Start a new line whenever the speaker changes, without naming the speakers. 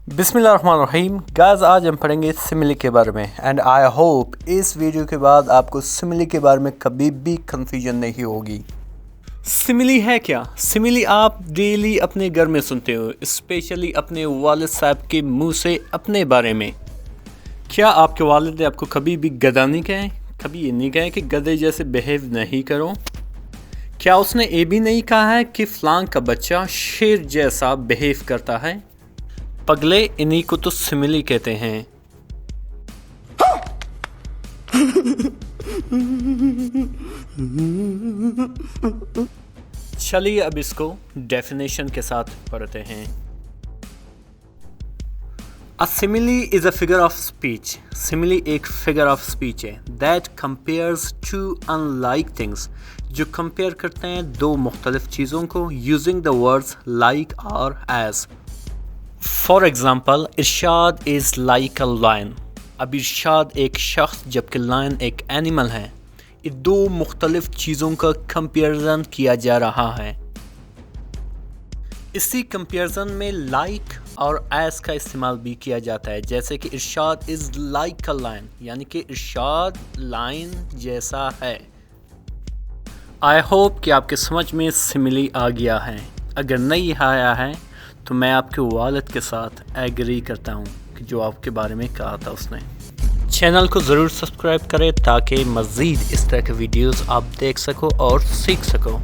بسم اللہ الرحمن الرحیم گائز، آج ہم پڑھیں گے سملی کے بارے میں اینڈ آئی ہوپ اس ویڈیو کے بعد آپ کو سملی کے بارے میں کبھی بھی کنفیوژن نہیں ہوگی۔ سملی ہے کیا؟ سملی آپ ڈیلی اپنے گھر میں سنتے ہو، اسپیشلی اپنے والد صاحب کے منہ سے اپنے بارے میں۔ کیا آپ کے والد نے آپ کو کبھی بھی گدھا نہیں کہے؟ کبھی یہ نہیں کہے کہ گدھے جیسے بیہیو نہیں کرو؟ کیا اس نے یہ بھی نہیں کہا ہے کہ فلاں کا بچہ شیر جیسا بیہیو کرتا ہے؟ پگلے، انہی کو تو سملی کہتے ہیں۔ چلیے اب اس کو ڈیفینیشن کے ساتھ پڑھتے ہیں۔ A simile is a figure of speech. Simile ایک figure of speech ہے that compares two unlike things، جو compare کرتے ہیں دو مختلف چیزوں کو using the words like or as۔ For example، Irshad is like a lion۔ اب ارشاد ایک شخص جبکہ لائن ایک اینیمل ہے۔ یہ دو مختلف چیزوں کا کمپیریزن کیا جا رہا ہے۔ اسی کمپیریزن میں لائک اور ایز کا استعمال بھی کیا جاتا ہے، جیسے کہ ارشاد از لائک اے لائن، یعنی کہ ارشاد لائن جیسا ہے۔ آئی ہوپ کہ آپ کے سمجھ میں سملی آ گیا ہے۔ اگر نہیں آیا ہے تو میں آپ کے والد کے ساتھ ایگری کرتا ہوں کہ جو آپ کے بارے میں کہا تھا اس نے۔ چینل کو ضرور سبسکرائب کریں تاکہ مزید اس طرح کے ویڈیوز آپ دیکھ سکو اور سیکھ سکو۔